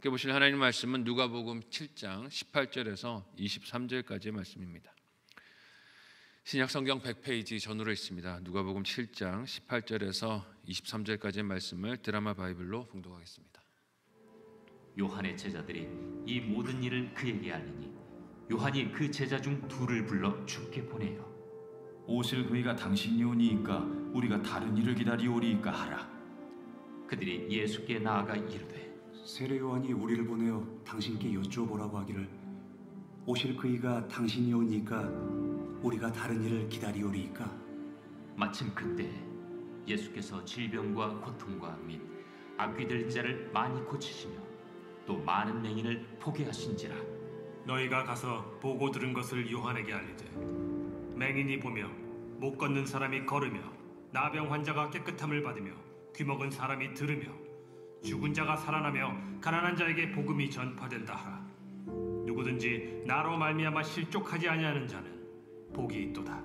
함께 보실 하나님 말씀은 누가복음 7장 18절에서 23절까지의 말씀입니다. 신약 성경 100페이지 전후로 있습니다. 누가복음 7장 18절에서 23절까지의 말씀을 드라마 바이블로 봉독하겠습니다. 요한의 제자들이 이 모든 일을 그에게 알리니 요한이 그 제자 중 둘을 불러 주께 보내어 오실 그이가 당신이 오니이까 우리가 다른 일을 기다리오리이까 하라. 그들이 예수께 나아가 이르되 세례 요한이 우리를 보내어 당신께 여쭈어보라고 하기를 오실 그이가 당신이 오니까 우리가 다른 일을 기다리오리이까. 마침 그때 예수께서 질병과 고통과 및 악귀 들린 자를 많이 고치시며 또 많은 맹인을 보게 하신지라. 너희가 가서 보고 들은 것을 요한에게 알리되 맹인이 보며 못 걷는 사람이 걸으며 나병 환자가 깨끗함을 받으며 귀먹은 사람이 들으며 죽은 자가 살아나며 가난한 자에게 복음이 전파된다 하라. 누구든지 나로 말미암아 실족하지 아니하는 자는 복이 있도다.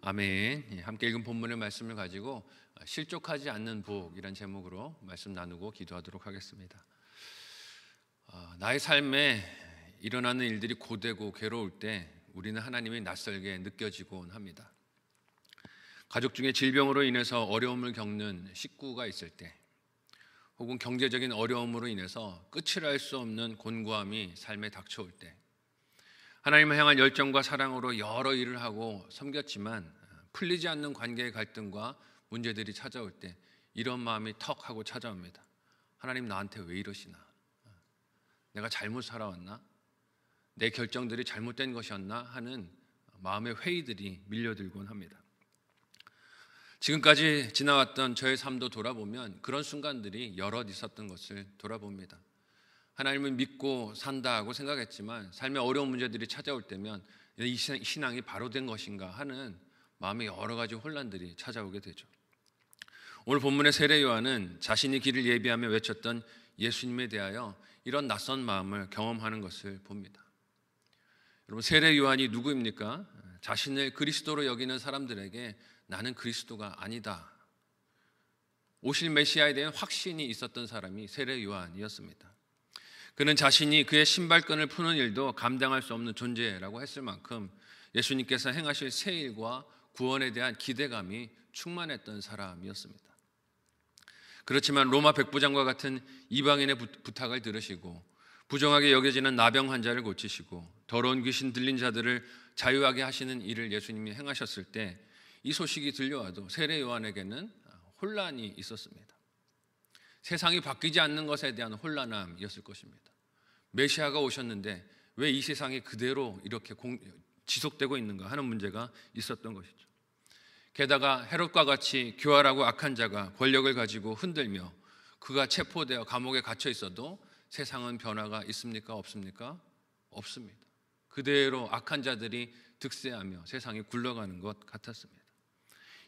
아멘. 함께 읽은 본문의 말씀을 가지고 실족하지 않는 복이란 제목으로 말씀 나누고 기도하도록 하겠습니다. 나의 삶에 일어나는 일들이 고되고 괴로울 때 우리는 하나님이 낯설게 느껴지곤 합니다. 가족 중에 질병으로 인해서 어려움을 겪는 식구가 있을 때, 혹은 경제적인 어려움으로 인해서 끝을 알 수 없는 곤고함이 삶에 닥쳐올 때, 하나님을 향한 열정과 사랑으로 여러 일을 하고 섬겼지만 풀리지 않는 관계의 갈등과 문제들이 찾아올 때 이런 마음이 턱 하고 찾아옵니다. 하나님 나한테 왜 이러시나? 내가 잘못 살아왔나? 내 결정들이 잘못된 것이었나? 하는 마음의 회의들이 밀려들곤 합니다. 지금까지 지나왔던 저의 삶도 돌아보면 그런 순간들이 여럿 있었던 것을 돌아봅니다. 하나님을 믿고 산다 하고 생각했지만 삶의 어려운 문제들이 찾아올 때면 이 신앙이 바로 된 것인가 하는 마음의 여러 가지 혼란들이 찾아오게 되죠. 오늘 본문의 세례 요한은 자신이 길을 예비하며 외쳤던 예수님에 대하여 이런 낯선 마음을 경험하는 것을 봅니다. 여러분, 세례 요한이 누구입니까? 자신을 그리스도로 여기는 사람들에게 나는 그리스도가 아니다, 오실 메시아에 대한 확신이 있었던 사람이 세례 요한이었습니다. 그는 자신이 그의 신발끈을 푸는 일도 감당할 수 없는 존재라고 했을 만큼 예수님께서 행하실 새 일과 구원에 대한 기대감이 충만했던 사람이었습니다. 그렇지만 로마 백부장과 같은 이방인의 부탁을 들으시고 부정하게 여겨지는 나병 환자를 고치시고 더러운 귀신 들린 자들을 자유하게 하시는 일을 예수님이 행하셨을 때 이 소식이 들려와도 세례 요한에게는 혼란이 있었습니다. 세상이 바뀌지 않는 것에 대한 혼란함이었을 것입니다. 메시아가 오셨는데 왜 이 세상이 그대로 이렇게 지속되고 있는가 하는 문제가 있었던 것이죠. 게다가 헤롯과 같이 교활하고 악한 자가 권력을 가지고 흔들며 그가 체포되어 감옥에 갇혀 있어도 세상은 변화가 있습니까? 없습니까? 없습니다. 그대로 악한 자들이 득세하며 세상이 굴러가는 것 같았습니다.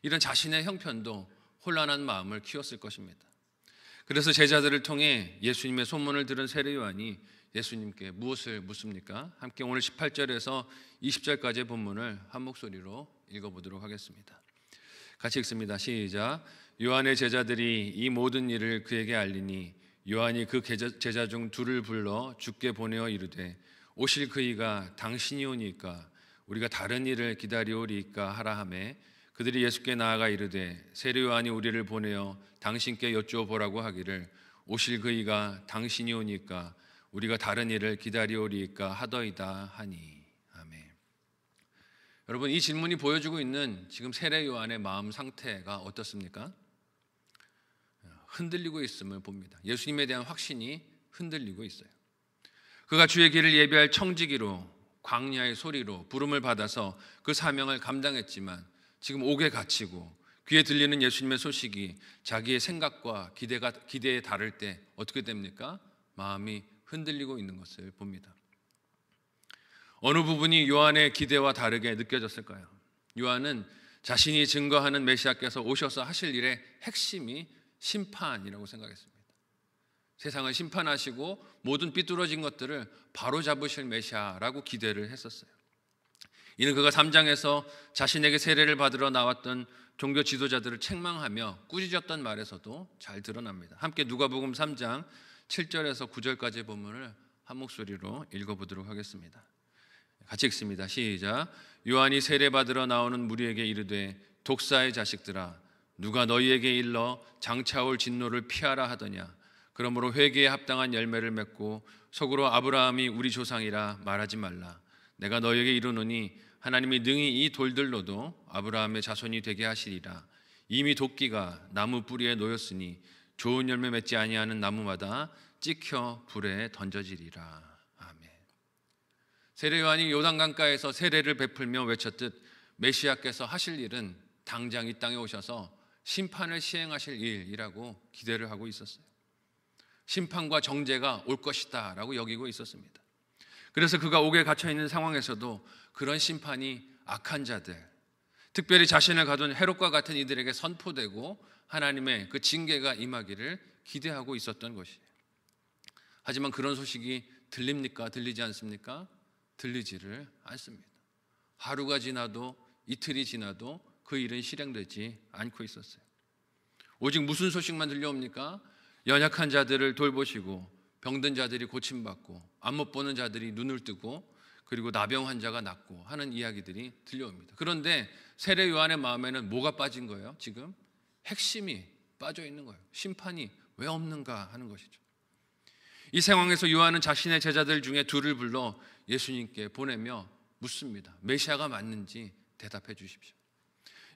이런 자신의 형편도 혼란한 마음을 키웠을 것입니다. 그래서 제자들을 통해 예수님의 소문을 들은 세례 요한이 예수님께 무엇을 묻습니까? 함께 오늘 18절에서 20절까지의 본문을 한 목소리로 읽어보도록 하겠습니다. 같이 읽습니다. 시작. 요한의 제자들이 이 모든 일을 그에게 알리니 요한이 그 제자 중 둘을 불러 주께 보내어 이르되 오실 그이가 당신이 오니까 우리가 다른 일을 기다리오리이까 하라 하매 그들이 예수께 나아가 이르되 세례 요한이 우리를 보내어 당신께 여쭈어 보라고 하기를 오실 그이가 당신이 오니까 우리가 다른 일을 기다리오리이까 하더이다 하니. 아멘. 여러분, 이 질문이 보여주고 있는 지금 세례 요한의 마음 상태가 어떻습니까? 흔들리고 있음을 봅니다. 예수님에 대한 확신이 흔들리고 있어요. 그가 주의 길을 예비할 청지기로 광야의 소리로 부름을 받아서 그 사명을 감당했지만 지금 옥에 갇히고 귀에 들리는 예수님의 소식이 자기의 생각과 기대에 다를 때 어떻게 됩니까? 마음이 흔들리고 있는 것을 봅니다. 어느 부분이 요한의 기대와 다르게 느껴졌을까요? 요한은 자신이 증거하는 메시아께서 오셔서 하실 일의 핵심이 심판이라고 생각했습니다. 세상을 심판하시고 모든 삐뚤어진 것들을 바로잡으실 메시아라고 기대를 했었어요. 이는 그가 3장에서 자신에게 세례를 받으러 나왔던 종교 지도자들을 책망하며 꾸짖었던 말에서도 잘 드러납니다. 함께 누가복음 3장 7절에서 9절까지의 본문을 한 목소리로 읽어보도록 하겠습니다. 같이 읽습니다. 시작. 요한이 세례받으러 나오는 무리에게 이르되 독사의 자식들아 누가 너희에게 일러 장차올 진노를 피하라 하더냐. 그러므로 회개에 합당한 열매를 맺고 속으로 아브라함이 우리 조상이라 말하지 말라. 내가 너희에게 이르노니 하나님이 능히 이 돌들로도 아브라함의 자손이 되게 하시리라. 이미 도끼가 나무 뿌리에 놓였으니 좋은 열매 맺지 아니하는 나무마다 찍혀 불에 던져지리라. 아멘. 세례 요한이 요단강가에서 세례를 베풀며 외쳤듯 메시아께서 하실 일은 당장 이 땅에 오셔서 심판을 시행하실 일이라고 기대를 하고 있었어요. 심판과 정죄가 올 것이다 라고 여기고 있었습니다. 그래서 그가 옥에 갇혀있는 상황에서도 그런 심판이 악한 자들, 특별히 자신을 가둔 헤롯과 같은 이들에게 선포되고 하나님의 그 징계가 임하기를 기대하고 있었던 것이에요. 하지만 그런 소식이 들립니까? 들리지 않습니까? 들리지를 않습니다. 하루가 지나도 이틀이 지나도 그 일은 실행되지 않고 있었어요. 오직 무슨 소식만 들려옵니까? 연약한 자들을 돌보시고 병든 자들이 고침받고 안 못 보는 자들이 눈을 뜨고 그리고 나병 환자가 낫고 하는 이야기들이 들려옵니다. 그런데 세례 요한의 마음에는 뭐가 빠진 거예요? 지금 핵심이 빠져 있는 거예요. 심판이 왜 없는가 하는 것이죠. 이 상황에서 요한은 자신의 제자들 중에 둘을 불러 예수님께 보내며 묻습니다. 메시아가 맞는지 대답해 주십시오.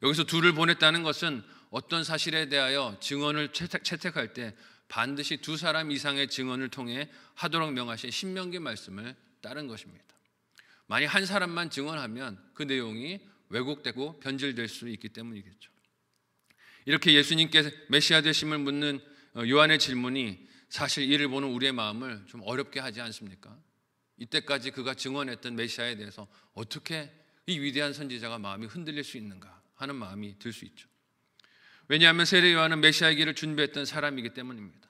여기서 둘을 보냈다는 것은 어떤 사실에 대하여 증언을 채택할 때 반드시 두 사람 이상의 증언을 통해 하도록 명하신 신명기 말씀을 따른 것입니다. 만약 한 사람만 증언하면 그 내용이 왜곡되고 변질될 수 있기 때문이겠죠. 이렇게 예수님께 메시아 되심을 묻는 요한의 질문이 사실 이를 보는 우리의 마음을 좀 어렵게 하지 않습니까? 이때까지 그가 증언했던 메시아에 대해서 어떻게 이 위대한 선지자가 마음이 흔들릴 수 있는가 하는 마음이 들 수 있죠. 왜냐하면 세례 요한은 메시아의 길을 준비했던 사람이기 때문입니다.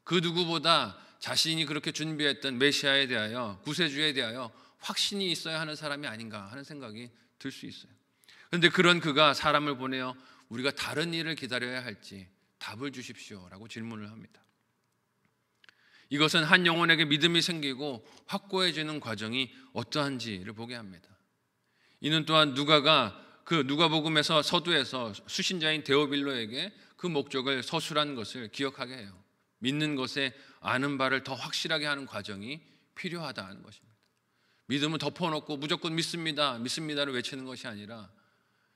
그 누구보다 자신이 그렇게 준비했던 메시아에 대하여, 구세주에 대하여 확신이 있어야 하는 사람이 아닌가 하는 생각이 들 수 있어요. 그런데 그런 그가 사람을 보내어 우리가 다른 일을 기다려야 할지 답을 주십시오라고 질문을 합니다. 이것은 한 영혼에게 믿음이 생기고 확고해지는 과정이 어떠한지를 보게 합니다. 이는 또한 누가가 그 누가복음에서 서두에서 수신자인 데오빌로에게 그 목적을 서술한 것을 기억하게 해요. 믿는 것에 아는 바를 더 확실하게 하는 과정이 필요하다는 것입니다. 믿음은 덮어놓고 무조건 믿습니다, 믿습니다를 외치는 것이 아니라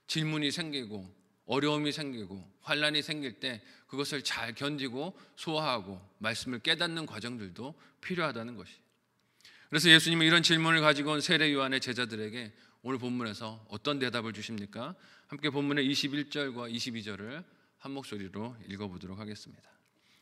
질문이 생기고 어려움이 생기고 환난이 생길 때 그것을 잘 견디고 소화하고 말씀을 깨닫는 과정들도 필요하다는 것이에요. 그래서 예수님은 이런 질문을 가지고 온 세례 요한의 제자들에게 오늘 본문에서 어떤 대답을 주십니까? 함께 본문의 21절과 22절을 한 목소리로 읽어보도록 하겠습니다.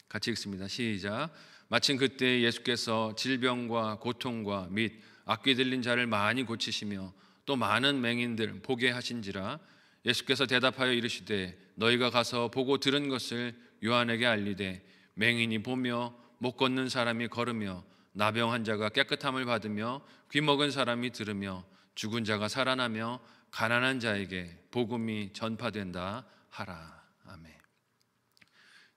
같이 읽습니다. 시작. 마침 그때 예수께서 질병과 고통과 및 악귀 들린 자를 많이 고치시며 또 많은 맹인들 보게 하신지라. 예수께서 대답하여 이르시되 너희가 가서 보고 들은 것을 요한에게 알리되 맹인이 보며 못 걷는 사람이 걸으며 나병 환자가 깨끗함을 받으며 귀 먹은 사람이 들으며 죽은 자가 살아나며 가난한 자에게 복음이 전파된다 하라. 아멘.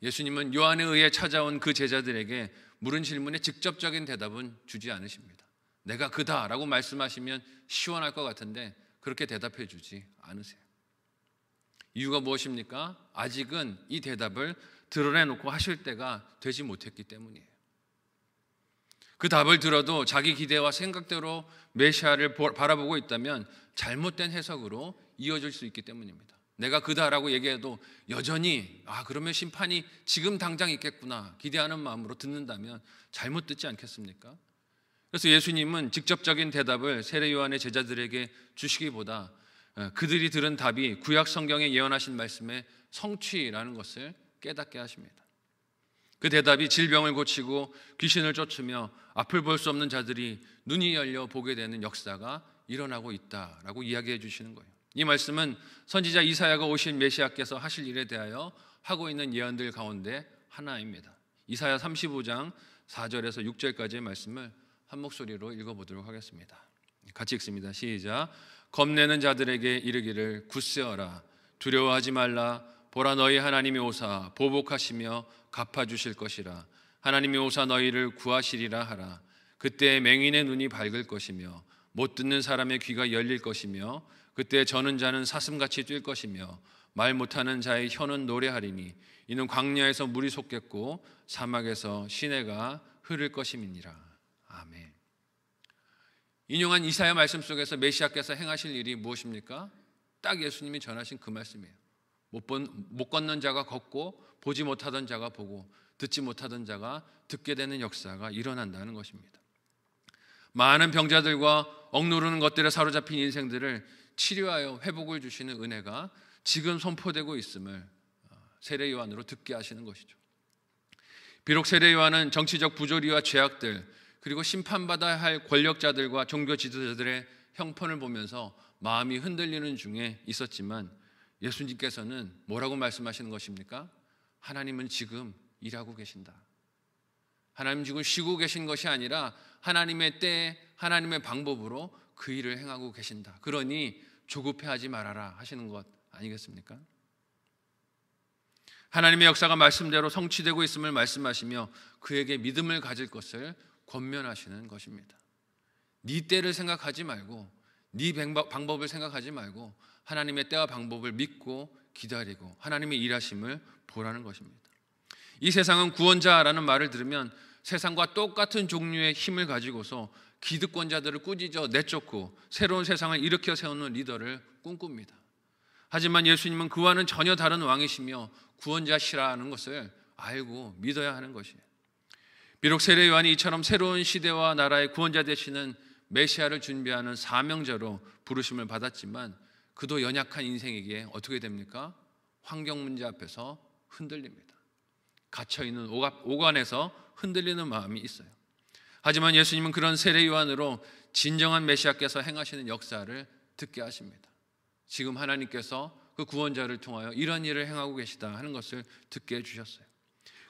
예수님은 요한에 의해 찾아온 그 제자들에게 물은 질문에 직접적인 대답은 주지 않으십니다. 내가 그다라고 말씀하시면 시원할 것 같은데 그렇게 대답해 주지 않으세요. 이유가 무엇입니까? 아직은 이 대답을 드러내놓고 하실 때가 되지 못했기 때문이에요. 그 답을 들어도 자기 기대와 생각대로 메시아를 바라보고 있다면 잘못된 해석으로 이어질 수 있기 때문입니다. 내가 그다라고 얘기해도 여전히 그러면 심판이 지금 당장 있겠구나 기대하는 마음으로 듣는다면 잘못 듣지 않겠습니까? 그래서 예수님은 직접적인 대답을 세례 요한의 제자들에게 주시기보다 그들이 들은 답이 구약 성경에 예언하신 말씀의 성취라는 것을 깨닫게 하십니다. 그 대답이 질병을 고치고 귀신을 쫓으며 앞을 볼 수 없는 자들이 눈이 열려 보게 되는 역사가 일어나고 있다라고 이야기해 주시는 거예요. 이 말씀은 선지자 이사야가 오실 메시아께서 하실 일에 대하여 하고 있는 예언들 가운데 하나입니다. 이사야 35장 4절에서 6절까지의 말씀을 한 목소리로 읽어보도록 하겠습니다. 같이 읽습니다. 시작. 겁내는 자들에게 이르기를 굳세어라. 두려워하지 말라. 보라 너희 하나님이 오사 보복하시며 갚아주실 것이라. 하나님이 오사 너희를 구하시리라 하라. 그때 맹인의 눈이 밝을 것이며 못 듣는 사람의 귀가 열릴 것이며 그때 저는 자는 사슴같이 뛸 것이며 말 못하는 자의 혀는 노래하리니 이는 광야에서 물이 솟겠고 사막에서 시내가 흐를 것임이니라. 아멘. 인용한 이사야 말씀 속에서 메시아께서 행하실 일이 무엇입니까? 딱 예수님이 전하신 그 말씀이에요. 못 걷는 자가 걷고 보지 못하던 자가 보고 듣지 못하던 자가 듣게 되는 역사가 일어난다는 것입니다. 많은 병자들과 억누르는 것들에 사로잡힌 인생들을 치료하여 회복을 주시는 은혜가 지금 선포되고 있음을 세례 요한으로 듣게 하시는 것이죠. 비록 세례 요한은 정치적 부조리와 죄악들 그리고 심판받아야 할 권력자들과 종교 지도자들의 형편을 보면서 마음이 흔들리는 중에 있었지만 예수님께서는 뭐라고 말씀하시는 것입니까? 하나님은 지금 일하고 계신다. 하나님 지금 쉬고 계신 것이 아니라 하나님의 때에 하나님의 방법으로 그 일을 행하고 계신다. 그러니 조급해하지 말아라 하시는 것 아니겠습니까? 하나님의 역사가 말씀대로 성취되고 있음을 말씀하시며 그에게 믿음을 가질 것을 권면하시는 것입니다. 네 때를 생각하지 말고 네 방법을 생각하지 말고 하나님의 때와 방법을 믿고 기다리고 하나님의 일하심을 보라는 것입니다. 이 세상은 구원자라는 말을 들으면 세상과 똑같은 종류의 힘을 가지고서 기득권자들을 꾸짖어 내쫓고 새로운 세상을 일으켜 세우는 리더를 꿈꿉니다. 하지만 예수님은 그와는 전혀 다른 왕이시며 구원자시라는 것을 알고 믿어야 하는 것이에요. 비록 세례 요한이 이처럼 새로운 시대와 나라의 구원자 되시는 메시아를 준비하는 사명자로 부르심을 받았지만 그도 연약한 인생이기에 어떻게 됩니까? 환경 문제 앞에서 흔들립니다. 갇혀있는 오간에서 흔들리는 마음이 있어요. 하지만 예수님은 그런 세례 요한으로 진정한 메시아께서 행하시는 역사를 듣게 하십니다. 지금 하나님께서 그 구원자를 통하여 이런 일을 행하고 계시다 하는 것을 듣게 해주셨어요.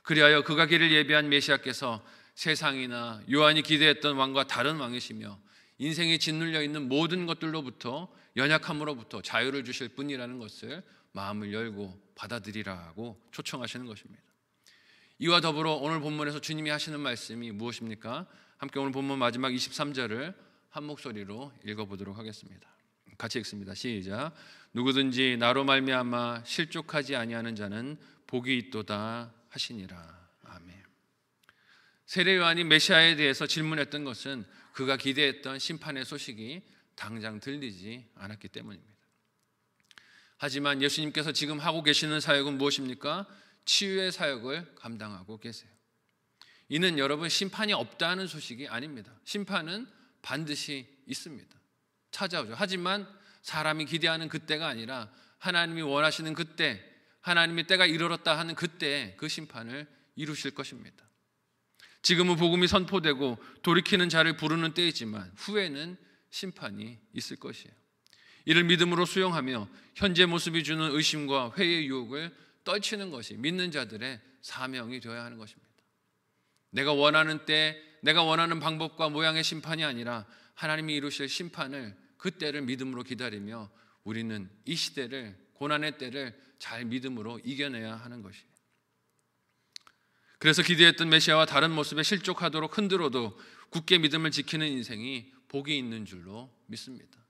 그리하여 그가 길을 예비한 메시아께서 세상이나 요한이 기대했던 왕과 다른 왕이시며 인생이 짓눌려 있는 모든 것들로부터 연약함으로부터 자유를 주실 분이라는 것을 마음을 열고 받아들이라고 초청하시는 것입니다. 이와 더불어 오늘 본문에서 주님이 하시는 말씀이 무엇입니까? 함께 오늘 본문 마지막 23절을 한 목소리로 읽어보도록 하겠습니다. 같이 읽습니다. 시작. 누구든지 나로 말미암아 실족하지 아니하는 자는 복이 있도다 하시니라. 아멘. 세례 요한이 메시아에 대해서 질문했던 것은 그가 기대했던 심판의 소식이 당장 들리지 않았기 때문입니다. 하지만 예수님께서 지금 하고 계시는 사역은 무엇입니까? 치유의 사역을 감당하고 계세요. 이는 여러분 심판이 없다는 소식이 아닙니다. 심판은 반드시 있습니다. 찾아오죠. 하지만 사람이 기대하는 그때가 아니라 하나님이 원하시는 그때, 하나님의 때가 이르렀다 하는 그때 그 심판을 이루실 것입니다. 지금은 복음이 선포되고 돌이키는 자를 부르는 때이지만 후에는 심판이 있을 것이에요. 이를 믿음으로 수용하며 현재 모습이 주는 의심과 회의의 유혹을 떨치는 것이 믿는 자들의 사명이 되어야 하는 것입니다. 내가 원하는 때, 내가 원하는 방법과 모양의 심판이 아니라 하나님이 이루실 심판을 그 때를 믿음으로 기다리며 우리는 이 시대를, 고난의 때를 잘 믿음으로 이겨내야 하는 것이에요. 그래서 기대했던 메시아와 다른 모습에 실족하도록 흔들어도 굳게 믿음을 지키는 인생이 복이 있는 줄로 믿습니다.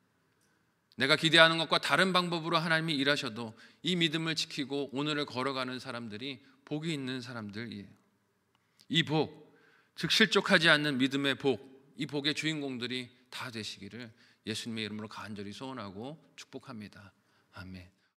내가 기대하는 것과 다른 방법으로 하나님이 일하셔도 이 믿음을 지키고 오늘을 걸어가는 사람들이 복이 있는 사람들이에요. 이 복, 즉 실족하지 않는 믿음의 복, 이 복의 주인공들이 다 되시기를 예수님의 이름으로 간절히 소원하고 축복합니다. 아멘.